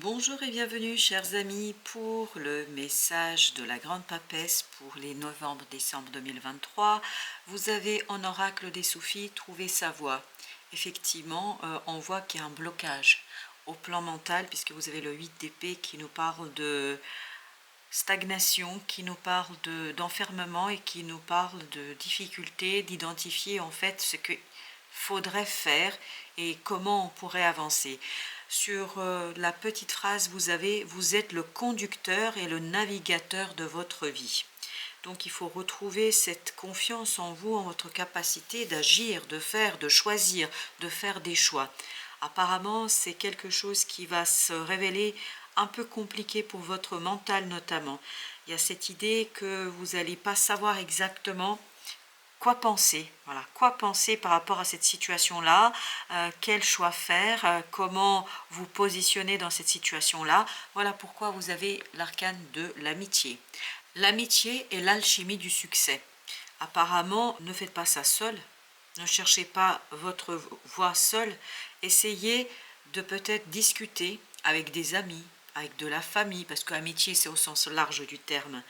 Bonjour et bienvenue chers amis pour le message de la Grande Papesse pour les novembre-décembre 2023. Vous avez en oracle des soufis trouvé sa voie. Effectivement, on voit qu'il y a un blocage au plan mental puisque vous avez le 8 d'épée qui nous parle de stagnation, qui nous parle d'enfermement et qui nous parle de difficulté d'identifier en fait ce qu'il faudrait faire et comment on pourrait avancer. Sur la petite phrase, vous êtes le conducteur et le navigateur de votre vie. Donc il faut retrouver cette confiance en vous, en votre capacité d'agir, de faire, de choisir, de faire des choix. Apparemment, c'est quelque chose qui va se révéler un peu compliqué pour votre mental notamment. Il y a cette idée que vous n'allez pas savoir exactement quoi penser, voilà, quoi penser par rapport à cette situation-là, quel choix faire, comment vous positionner dans cette situation-là. Voilà pourquoi vous avez l'arcane de l'amitié. L'amitié est l'alchimie du succès. Apparemment, ne faites pas ça seul, ne cherchez pas votre voie seul, essayez de peut-être discuter avec des amis, avec de la famille, parce que amitié c'est au sens large du terme.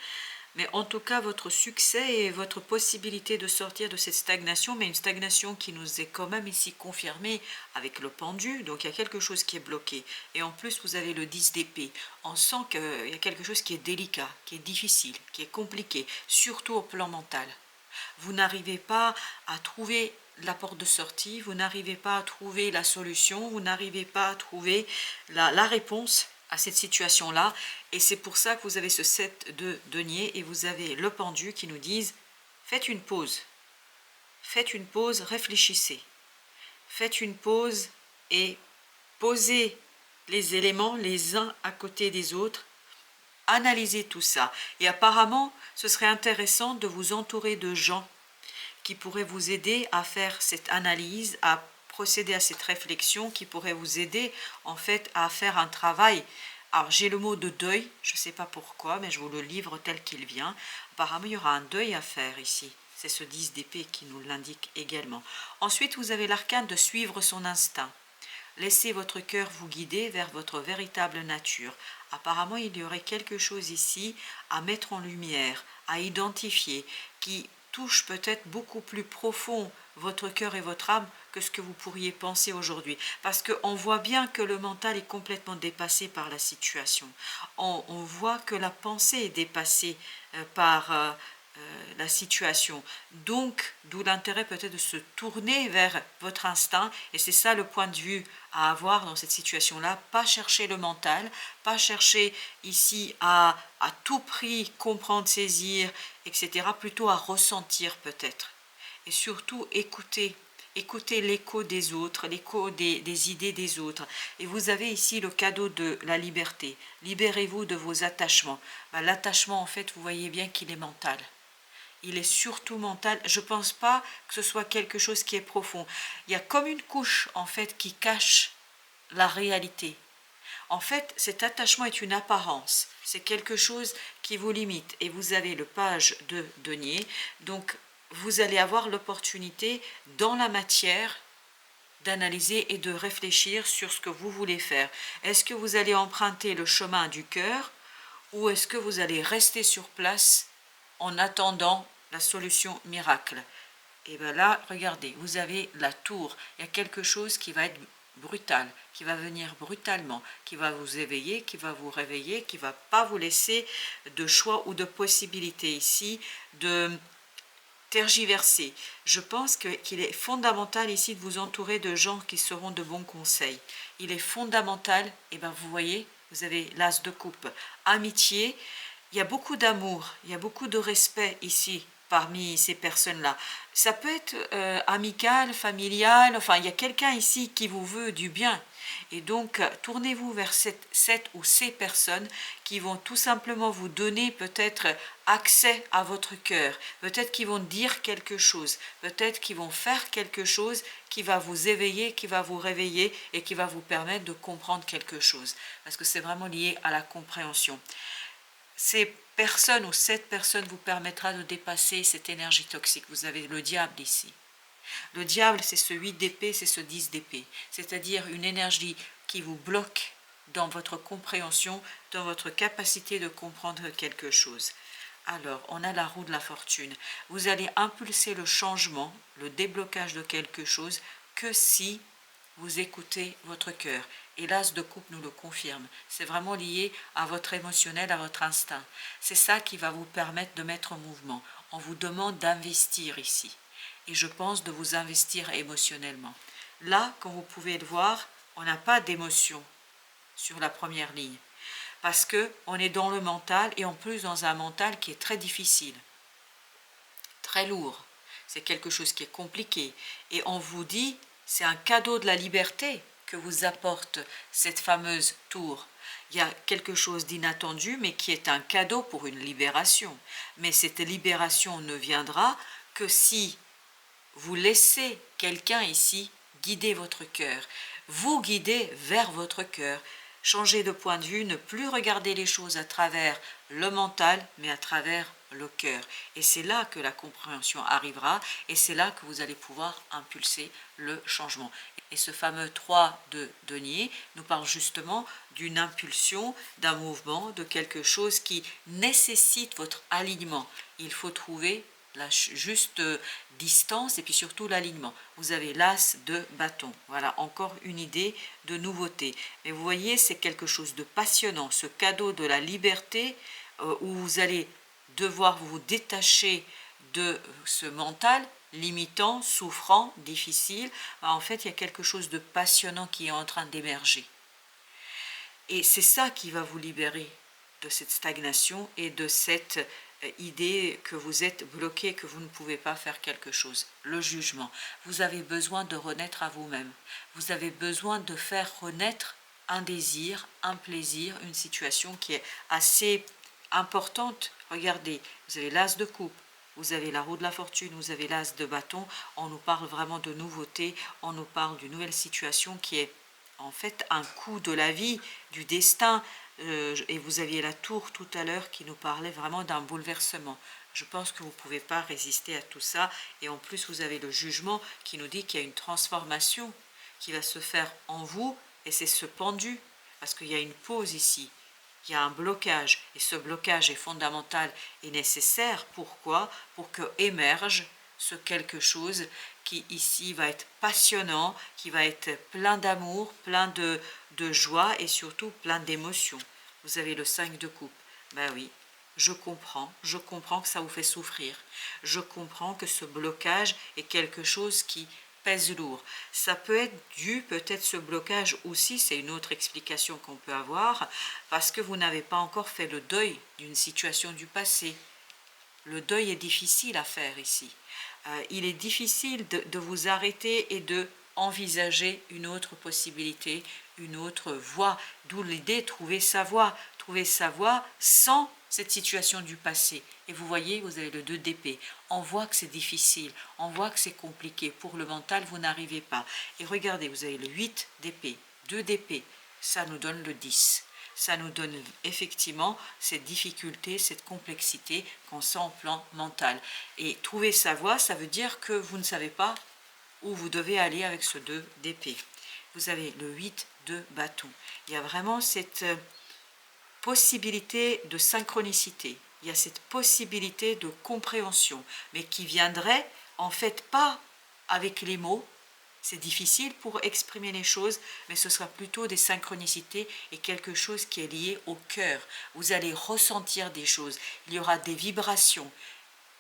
Mais en tout cas, votre succès et votre possibilité de sortir de cette stagnation, mais une stagnation qui nous est quand même ici confirmée avec le pendu, donc il y a quelque chose qui est bloqué. Et en plus, vous avez le 10 d'épée. On sent qu'il y a quelque chose qui est délicat, qui est difficile, qui est compliqué, surtout au plan mental. Vous n'arrivez pas à trouver la porte de sortie, vous n'arrivez pas à trouver la solution, vous n'arrivez pas à trouver la réponse à cette situation-là. Et c'est pour ça que vous avez ce 7 de denier et vous avez le pendu qui nous disent faites une pause, réfléchissez, faites une pause et posez les éléments les uns à côté des autres. Analysez tout ça. Et apparemment, ce serait intéressant de vous entourer de gens qui pourraient vous aider à faire cette analyse, à procéder à cette réflexion, qui pourrait vous aider en fait à faire un travail. Alors j'ai le mot de deuil, je ne sais pas pourquoi, mais je vous le livre tel qu'il vient. Apparemment il y aura un deuil à faire ici. C'est ce 10 d'épée qui nous l'indique également. Ensuite vous avez l'arcane de suivre son instinct. Laissez votre cœur vous guider vers votre véritable nature. Apparemment, il y aurait quelque chose ici à mettre en lumière, à identifier, qui touche peut-être beaucoup plus profond votre cœur et votre âme que ce que vous pourriez penser aujourd'hui. Parce qu'on voit bien que le mental est complètement dépassé par la situation. On voit que la pensée est dépassée par la situation. Donc, d'où l'intérêt peut-être de se tourner vers votre instinct. Et c'est ça le point de vue à avoir dans cette situation-là. Pas chercher le mental, pas chercher ici à tout prix comprendre, saisir, etc. Plutôt à ressentir peut-être. Et surtout écouter. Écoutez l'écho des autres, l'écho des idées des autres. Et vous avez ici le cadeau de la liberté. Libérez-vous de vos attachements. L'attachement, en fait, vous voyez bien qu'il est mental. Il est surtout mental. Je ne pense pas que ce soit quelque chose qui est profond. Il y a comme une couche, en fait, qui cache la réalité. En fait, cet attachement est une apparence. C'est quelque chose qui vous limite. Et vous avez le page de denier. Donc, vous allez avoir l'opportunité, dans la matière, d'analyser et de réfléchir sur ce que vous voulez faire. Est-ce que vous allez emprunter le chemin du cœur ou est-ce que vous allez rester sur place en attendant la solution miracle? Et bien là, regardez, vous avez la tour. Il y a quelque chose qui va être brutal, qui va venir brutalement, qui va vous éveiller, qui va vous réveiller, qui ne va pas vous laisser de choix ou de possibilité ici de tergiverser. Je pense qu'il est fondamental ici de vous entourer de gens qui seront de bons conseils. Il est fondamental, et bien vous voyez, vous avez l'as de coupe, amitié, il y a beaucoup d'amour, il y a beaucoup de respect ici parmi ces personnes-là. Ça peut être amical, familial, enfin il y a quelqu'un ici qui vous veut du bien. Et donc tournez-vous vers cette ou ces personnes qui vont tout simplement vous donner peut-être accès à votre cœur, peut-être qu'ils vont dire quelque chose, peut-être qu'ils vont faire quelque chose qui va vous éveiller, qui va vous réveiller et qui va vous permettre de comprendre quelque chose. Parce que c'est vraiment lié à la compréhension. Ces personnes ou cette personne vous permettra de dépasser cette énergie toxique. Vous avez le diable ici. Le diable, c'est ce 8 d'épée, c'est ce 10 d'épée. C'est-à-dire une énergie qui vous bloque, dans votre compréhension, dans votre capacité de comprendre quelque chose. Alors, on a la roue de la fortune. Vous allez impulser le changement, le déblocage de quelque chose que si vous écoutez votre cœur. Et l'as de coupe nous le confirme. C'est vraiment lié à votre émotionnel, à votre instinct. C'est ça qui va vous permettre de mettre en mouvement. On vous demande d'investir ici. Et je pense de vous investir émotionnellement. Là, comme vous pouvez le voir, on n'a pas d'émotion sur la première ligne. Parce qu'on est dans le mental et en plus dans un mental qui est très difficile, très lourd. C'est quelque chose qui est compliqué. Et on vous dit, c'est un cadeau de la liberté que vous apporte cette fameuse tour. Il y a quelque chose d'inattendu, mais qui est un cadeau pour une libération. Mais cette libération ne viendra que si vous laissez quelqu'un ici guider votre cœur, vous guider vers votre cœur. Changer de point de vue, ne plus regarder les choses à travers le mental, mais à travers le cœur. Et c'est là que la compréhension arrivera, et c'est là que vous allez pouvoir impulser le changement. Et ce fameux 3 de denier nous parle justement d'une impulsion, d'un mouvement, de quelque chose qui nécessite votre alignement. Il faut trouver la juste distance et puis surtout l'alignement. Vous avez l'as de bâton. Voilà, encore une idée de nouveauté. Mais vous voyez, c'est quelque chose de passionnant, ce cadeau de la liberté où vous allez devoir vous détacher de ce mental limitant, souffrant, difficile. En fait, il y a quelque chose de passionnant qui est en train d'émerger. Et c'est ça qui va vous libérer de cette stagnation et de cette idée que vous êtes bloqué, que vous ne pouvez pas faire quelque chose. Le jugement. Vous avez besoin de renaître à vous-même. Vous avez besoin de faire renaître un désir, un plaisir, une situation qui est assez importante. Regardez, vous avez l'as de coupe, vous avez la roue de la fortune, vous avez l'as de bâton. On nous parle vraiment de nouveauté, on nous parle d'une nouvelle situation qui est en fait un coup de la vie, du destin. Et vous aviez la tour tout à l'heure qui nous parlait vraiment d'un bouleversement. Je pense que vous ne pouvez pas résister à tout ça. Et en plus, vous avez le jugement qui nous dit qu'il y a une transformation qui va se faire en vous. Et c'est ce pendu, parce qu'il y a une pause ici. Il y a un blocage. Et ce blocage est fondamental et nécessaire. Pourquoi? Pour que émerge ce quelque chose qui ici va être passionnant, qui va être plein d'amour, plein de joie et surtout plein d'émotions. Vous avez le 5 de coupe. Ben oui, je comprends que ça vous fait souffrir. Je comprends que ce blocage est quelque chose qui pèse lourd. Ça peut être dû, peut-être ce blocage aussi, c'est une autre explication qu'on peut avoir, parce que vous n'avez pas encore fait le deuil d'une situation du passé. Le deuil est difficile à faire ici. Il est difficile de vous arrêter et de envisager une autre possibilité, une autre voie, d'où l'idée de trouver sa voie sans cette situation du passé. Et vous voyez, vous avez le 2 d'épée. On voit que c'est difficile, on voit que c'est compliqué. Pour le mental, vous n'arrivez pas. Et regardez, vous avez le 8 d'épée, 2 d'épée, ça nous donne le 10. Ça nous donne effectivement cette difficulté, cette complexité qu'on sent au plan mental. Et trouver sa voie, ça veut dire que vous ne savez pas où vous devez aller avec ce 2 d'épée. Vous avez le 8 de bâton. Il y a vraiment cette possibilité de synchronicité. Il y a cette possibilité de compréhension, mais qui viendrait en fait pas avec les mots. C'est difficile pour exprimer les choses, mais ce sera plutôt des synchronicités et quelque chose qui est lié au cœur. Vous allez ressentir des choses, il y aura des vibrations.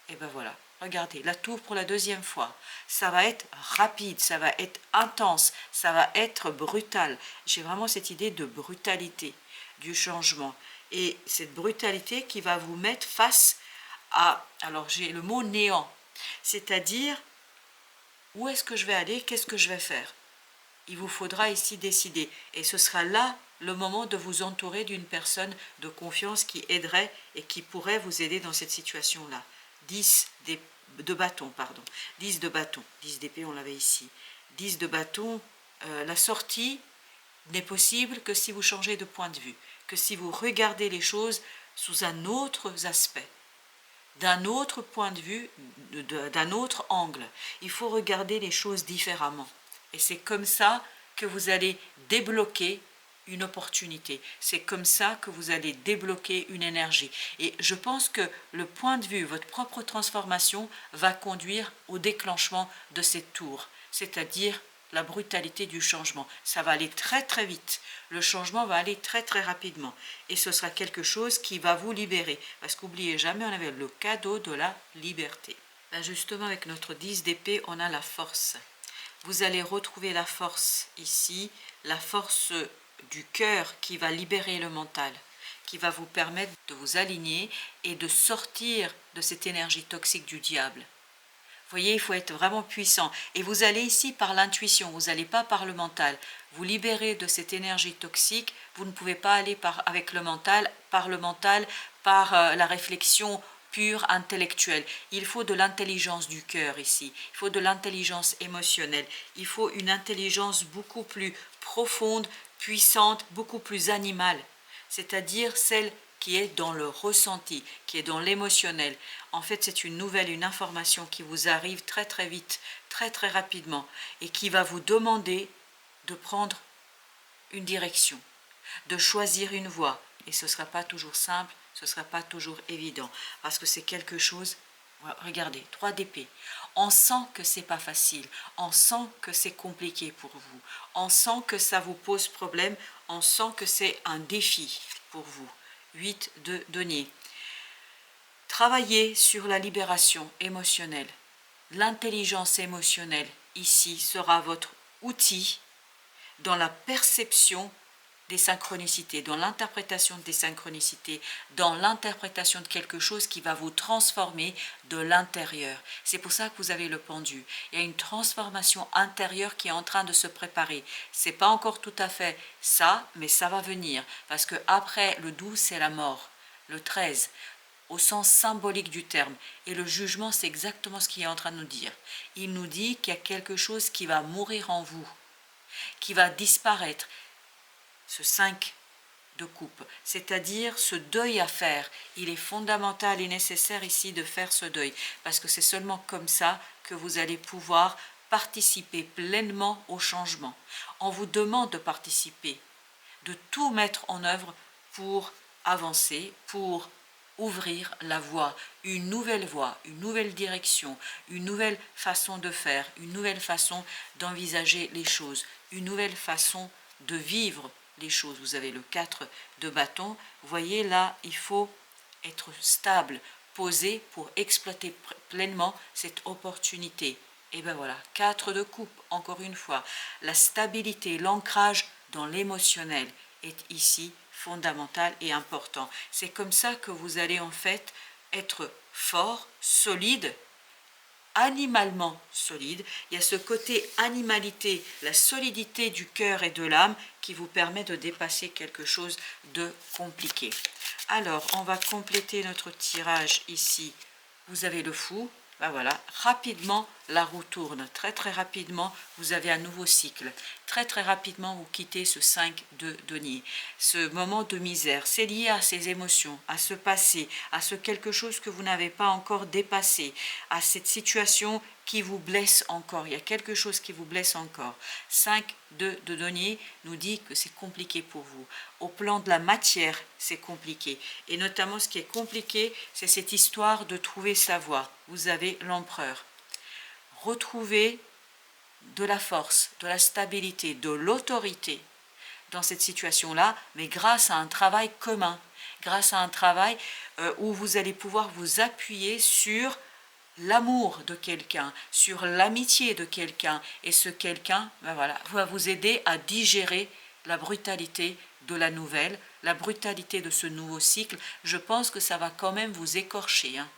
Et ben voilà, regardez, la tour pour la 2e fois. Ça va être rapide, ça va être intense, ça va être brutal. J'ai vraiment cette idée de brutalité, du changement. Et cette brutalité qui va vous mettre face à, alors j'ai le mot néant, c'est-à-dire où est-ce que je vais aller, qu'est-ce que je vais faire? Il vous faudra ici décider. Et ce sera là le moment de vous entourer d'une personne de confiance qui aiderait et qui pourrait vous aider dans cette situation-là. 10 de bâton, pardon. 10 de bâton. 10 d'épée, on l'avait ici. 10 de bâton, la sortie n'est possible que si vous changez de point de vue, que si vous regardez les choses sous un autre aspect, d'un autre point de vue, d'un autre angle. Il faut regarder les choses différemment. Et c'est comme ça que vous allez débloquer une opportunité. C'est comme ça que vous allez débloquer une énergie. Et je pense que le point de vue, votre propre transformation, va conduire au déclenchement de cette tour, c'est-à-dire la brutalité du changement. Ça va aller très très vite. Le changement va aller très très rapidement. Et ce sera quelque chose qui va vous libérer. Parce qu'oubliez jamais, on avait le cadeau de la liberté. Ben justement, avec notre 10 d'épée, on a la force. Vous allez retrouver la force ici, la force du cœur qui va libérer le mental, qui va vous permettre de vous aligner et de sortir de cette énergie toxique du diable. Vous voyez, il faut être vraiment puissant. Et vous allez ici par l'intuition, vous n'allez pas par le mental. Vous libérez de cette énergie toxique, vous ne pouvez pas aller avec le mental, par la réflexion pure, intellectuelle. Il faut de l'intelligence du cœur ici, il faut de l'intelligence émotionnelle, il faut une intelligence beaucoup plus profonde, puissante, beaucoup plus animale, c'est-à-dire celle qui est dans le ressenti, qui est dans l'émotionnel. En fait, c'est une nouvelle, une information qui vous arrive très très vite, très très rapidement, et qui va vous demander de prendre une direction, de choisir une voie. Et ce ne sera pas toujours simple, ce ne sera pas toujours évident, parce que c'est quelque chose, regardez, 3 d'épée. On sent que c'est pas facile, on sent que c'est compliqué pour vous, on sent que ça vous pose problème, on sent que c'est un défi pour vous. 8 de denier. Travaillez sur la libération émotionnelle. L'intelligence émotionnelle, ici, sera votre outil dans la perception des synchronicités, dans l'interprétation des synchronicités, dans l'interprétation de quelque chose qui va vous transformer de l'intérieur. C'est pour ça que vous avez le pendu. Il y a une transformation intérieure qui est en train de se préparer. C'est pas encore tout à fait ça, mais ça va venir. Parce que après le 12, c'est la mort. Le 13, au sens symbolique du terme. Et le jugement, c'est exactement ce qu'il est en train de nous dire. Il nous dit qu'il y a quelque chose qui va mourir en vous, qui va disparaître. Ce 5 de coupe, c'est-à-dire ce deuil à faire. Il est fondamental et nécessaire ici de faire ce deuil, parce que c'est seulement comme ça que vous allez pouvoir participer pleinement au changement. On vous demande de participer, de tout mettre en œuvre pour avancer, pour ouvrir la voie, une nouvelle direction, une nouvelle façon de faire, une nouvelle façon d'envisager les choses, une nouvelle façon de vivre les choses. Vous avez le 4 de bâton. Vous voyez là, il faut être stable, posé pour exploiter pleinement cette opportunité. Et bien voilà, 4 de coupe, encore une fois. La stabilité, l'ancrage dans l'émotionnel est ici fondamental et important. C'est comme ça que vous allez en fait être fort, solide, animalement solide. Il y a ce côté animalité, la solidité du cœur et de l'âme qui vous permet de dépasser quelque chose de compliqué. Alors, on va compléter notre tirage ici. Vous avez le fou. Ben voilà, rapidement, la roue tourne. Très très rapidement, vous avez un nouveau cycle. Très très rapidement, vous quittez ce 5 de denier. Ce moment de misère, c'est lié à ces émotions, à ce passé, à ce quelque chose que vous n'avez pas encore dépassé, à cette situation qui vous blesse encore. Il y a quelque chose qui vous blesse encore. 5 de denier nous dit que c'est compliqué pour vous. Au plan de la matière, c'est compliqué. Et notamment, ce qui est compliqué, c'est cette histoire de trouver sa voie. Vous avez l'empereur. Retrouvez de la force, de la stabilité, de l'autorité dans cette situation-là, mais grâce à un travail commun, grâce à un travail où vous allez pouvoir vous appuyer sur l'amour de quelqu'un, sur l'amitié de quelqu'un, et ce quelqu'un voilà, va vous aider à digérer la brutalité de la nouvelle, la brutalité de ce nouveau cycle. Je pense que ça va quand même vous écorcher, hein.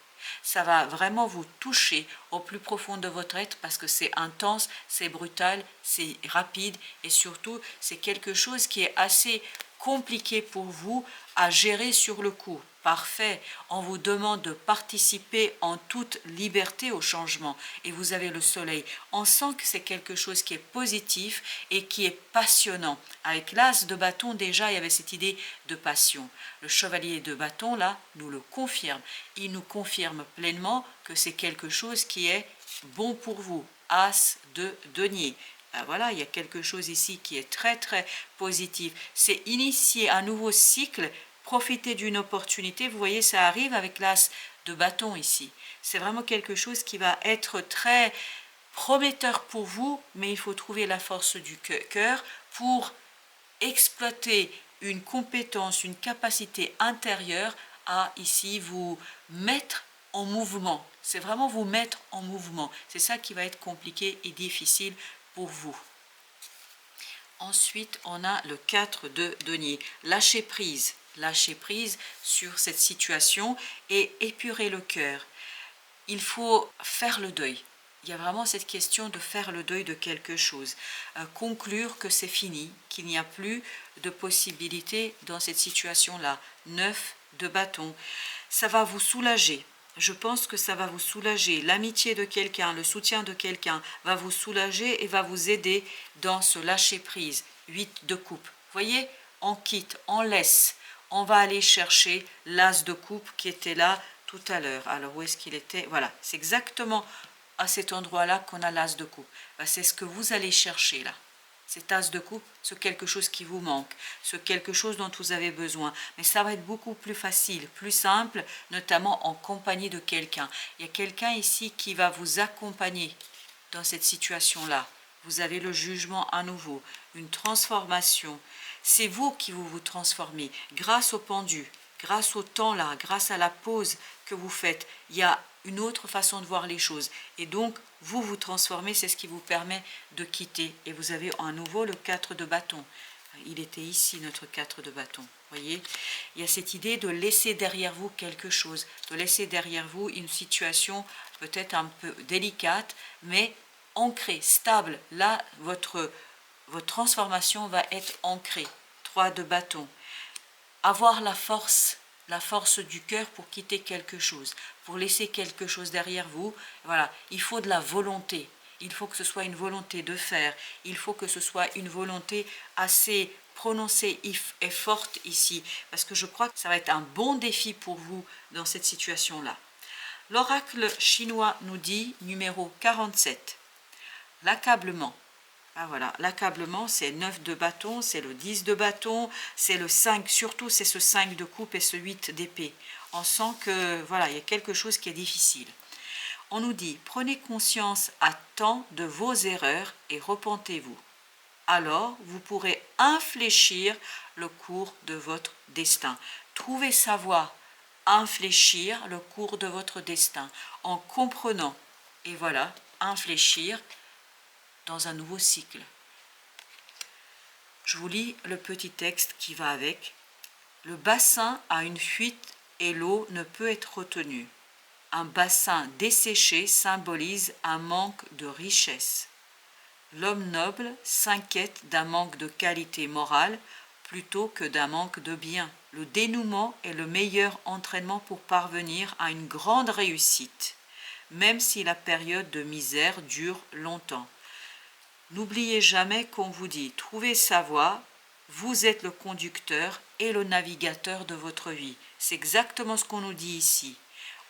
Ça va vraiment vous toucher au plus profond de votre être, parce que c'est intense, c'est brutal, c'est rapide, et surtout c'est quelque chose qui est assez compliqué pour vous à gérer sur le coup. Parfait, on vous demande de participer en toute liberté au changement, et vous avez le soleil. On sent que c'est quelque chose qui est positif et qui est passionnant. Avec l'as de bâton, déjà, il y avait cette idée de passion. Le chevalier de bâton, là, nous le confirme. Il nous confirme pleinement que c'est quelque chose qui est bon pour vous. As de denier. Ah, voilà, il y a quelque chose ici qui est très très positif. C'est initier un nouveau cycle, profiter d'une opportunité. Vous voyez, ça arrive avec l'as de bâton ici. C'est vraiment quelque chose qui va être très prometteur pour vous, mais il faut trouver la force du cœur pour exploiter une compétence, une capacité intérieure à ici vous mettre en mouvement. C'est vraiment vous mettre en mouvement. C'est ça qui va être compliqué et difficile pour vous. Ensuite, on a le 4 de denier. Lâcher prise sur cette situation et épurer le cœur. Il faut faire le deuil. Il y a vraiment cette question de faire le deuil de quelque chose, conclure que c'est fini, qu'il n'y a plus de possibilité dans cette situation-là. 9 de bâton, ça va vous soulager. Je pense que ça va vous soulager. L'amitié de quelqu'un, le soutien de quelqu'un va vous soulager et va vous aider dans ce lâcher-prise. 8 de coupe. Vous voyez, on quitte, on laisse. On va aller chercher l'as de coupe qui était là tout à l'heure. Alors, où est-ce qu'il était? Voilà, c'est exactement à cet endroit-là qu'on a l'as de coupe. Ben, c'est ce que vous allez chercher là. Cet as de coupe, c'est quelque chose qui vous manque, c'est quelque chose dont vous avez besoin. Mais ça va être beaucoup plus facile, plus simple, notamment en compagnie de quelqu'un. Il y a quelqu'un ici qui va vous accompagner dans cette situation-là. Vous avez le jugement à nouveau, une transformation. C'est vous qui vous transformez grâce au pendu, grâce au temps là, grâce à la pause que vous faites. Il y a une autre façon de voir les choses. Et donc, vous vous transformez, c'est ce qui vous permet de quitter. Et vous avez à nouveau le 4 de bâton. Il était ici, notre 4 de bâton. Voyez, il y a cette idée de laisser derrière vous quelque chose, de laisser derrière vous une situation peut-être un peu délicate, mais ancrée, stable. Là, votre transformation va être ancrée. 3 de bâton. Avoir la force du cœur pour quitter quelque chose, pour laisser quelque chose derrière vous. Voilà, il faut de la volonté. Il faut que ce soit une volonté de faire. Il faut que ce soit une volonté assez prononcée et forte ici, parce que je crois que ça va être un bon défi pour vous dans cette situation-là. L'oracle chinois nous dit, numéro 47, l'accablement. Ah voilà, l'accablement, c'est 9 de bâton, c'est le 10 de bâton, c'est le 5, surtout c'est ce 5 de coupe et ce 8 d'épée. On sent que, voilà, il y a quelque chose qui est difficile. On nous dit, prenez conscience à temps de vos erreurs et repentez-vous. Alors, vous pourrez infléchir le cours de votre destin. Trouvez sa voie, infléchir le cours de votre destin en comprenant. Et voilà, infléchir dans un nouveau cycle. Je vous lis le petit texte qui va avec. Le bassin a une fuite et l'eau ne peut être retenue. Un bassin desséché symbolise un manque de richesse. L'homme noble s'inquiète d'un manque de qualité morale plutôt que d'un manque de bien. Le dénouement est le meilleur entraînement pour parvenir à une grande réussite, même si la période de misère dure longtemps. N'oubliez jamais qu'on vous dit, trouvez sa voie, vous êtes le conducteur et le navigateur de votre vie. C'est exactement ce qu'on nous dit ici.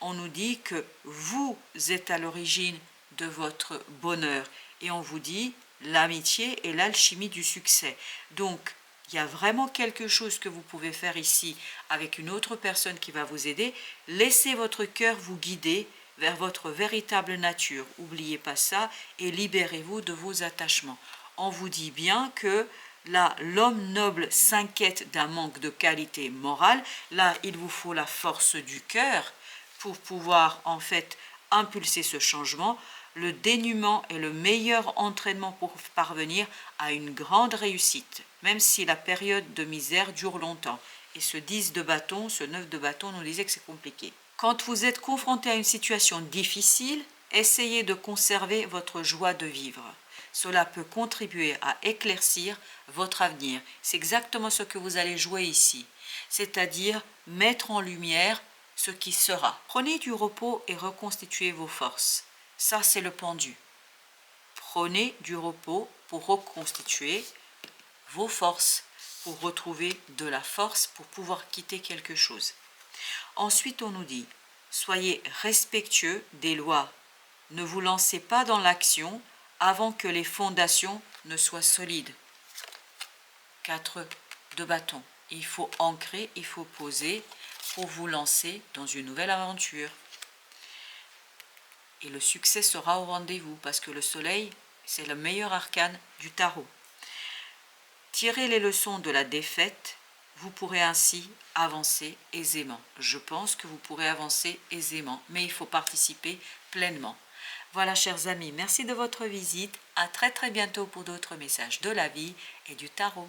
On nous dit que vous êtes à l'origine de votre bonheur et on vous dit l'amitié et l'alchimie du succès. Donc, il y a vraiment quelque chose que vous pouvez faire ici avec une autre personne qui va vous aider. Laissez votre cœur vous guider vers votre véritable nature. N'oubliez pas ça et libérez-vous de vos attachements. On vous dit bien que là, l'homme noble s'inquiète d'un manque de qualité morale. Là, il vous faut la force du cœur pour pouvoir en fait impulser ce changement. Le dénuement est le meilleur entraînement pour parvenir à une grande réussite, même si la période de misère dure longtemps. Et ce 10 de bâton, ce 9 de bâton nous disait que c'est compliqué. Quand vous êtes confronté à une situation difficile, essayez de conserver votre joie de vivre. Cela peut contribuer à éclaircir votre avenir. C'est exactement ce que vous allez jouer ici, c'est-à-dire mettre en lumière ce qui sera. Prenez du repos et reconstituez vos forces. Ça, c'est le pendu. Prenez du repos pour reconstituer vos forces, pour retrouver de la force, pour pouvoir quitter quelque chose. Ensuite, on nous dit, soyez respectueux des lois. Ne vous lancez pas dans l'action avant que les fondations ne soient solides. 4 de bâton. Il faut ancrer, il faut poser pour vous lancer dans une nouvelle aventure. Et le succès sera au rendez-vous parce que le soleil, c'est le meilleur arcane du tarot. Tirez les leçons de la défaite, vous pourrez ainsi avancer aisément. Je pense que vous pourrez avancer aisément, mais il faut participer pleinement. Voilà, chers amis, merci de votre visite. À très bientôt pour d'autres messages de la vie et du tarot.